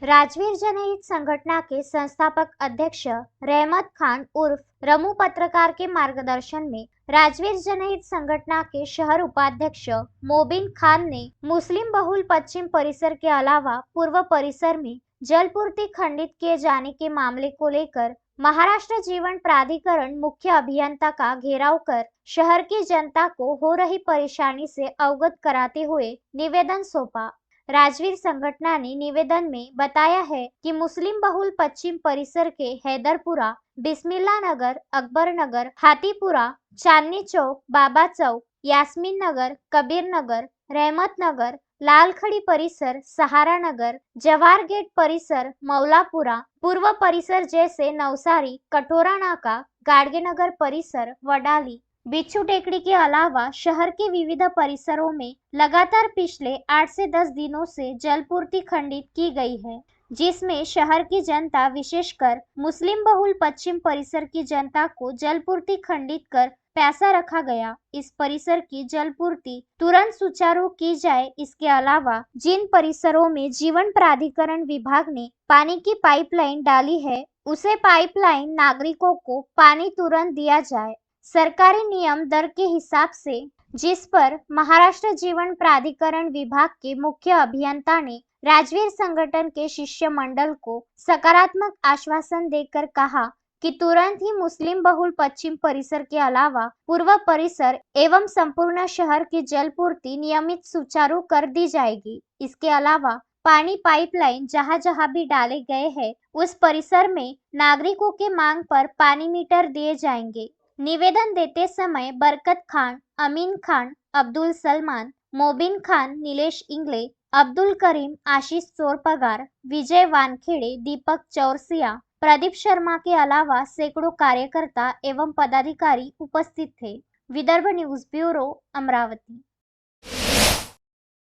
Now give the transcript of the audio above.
राजवीर जनहित संगठना के संस्थापक अध्यक्ष रहमत खान उर्फ रमू पत्रकार के मार्गदर्शन में राजवीर जनहित संगठना के शहर उपाध्यक्ष मोबिन खान ने मुस्लिम बहुल पश्चिम परिसर के अलावा पूर्व परिसर में जलपूर्ति खंडित किए जाने के मामले को लेकर महाराष्ट्र जीवन प्राधिकरण मुख्य अभियंता का घेराव कर शहर की जनता को हो रही परेशानी से अवगत कराते हुए निवेदन सौंपा। राजवीर संगठना ने निवेदन में बताया है कि मुस्लिम बहुल पश्चिम परिसर के हैदरपुरा, बिस्मिल्ला नगर, अकबर नगर, हाथीपुरा, चांदनी चौक, बाबा चौक, यास्मीन नगर, कबीर नगर, रहमत नगर, लालखड़ी परिसर, सहारा नगर, जवाहर गेट परिसर, मौलापुरा पूर्व परिसर जैसे नवसारी, कटोरा नाका, गाडगे नगर परिसर, वडाली, बिच्छू टेकड़ी के अलावा शहर के विविध परिसरों में लगातार पिछले 8 से 10 दिनों से जलपूर्ति खंडित की गई है, जिसमें शहर की जनता विशेषकर मुस्लिम बहुल पश्चिम परिसर की जनता को जलपूर्ति खंडित कर प्यासा रखा गया। इस परिसर की जलपूर्ति तुरंत सुचारू की जाए। इसके अलावा जिन परिसरों में जीवन प्राधिकरण विभाग ने पानी की पाइपलाइन डाली है, उसे पाइपलाइन नागरिकों को पानी तुरंत दिया जाए। सरकारी नियम दर के हिसाब से, जिस पर महाराष्ट्र जीवन प्राधिकरण विभाग के मुख्य अभियंता ने राजवीर संगठन के शिष्टमंडल को सकारात्मक आश्वासन देकर कहा कि तुरंत ही मुस्लिम बहुल पश्चिम परिसर के अलावा पूर्व परिसर एवं संपूर्ण शहर की जलपूर्ति नियमित सुचारू कर दी जाएगी। इसके अलावा पानी पाइपलाइन जहां जहां भी डाले गए हैं, उस परिसर में नागरिकों के मांग पर पानी मीटर दिए जाएंगे। निवेदन देते समय बरकत खान, अमीन खान, अब्दुल सलमान, मोबिन खान, नीलेश इंगले, अब्दुल करीम, आशीष चोरपगार, विजय वानखेड़े, दीपक चौरसिया, प्रदीप शर्मा के अलावा सैकड़ों कार्यकर्ता एवं पदाधिकारी उपस्थित थे। Vidarbha news bureau, Amravati.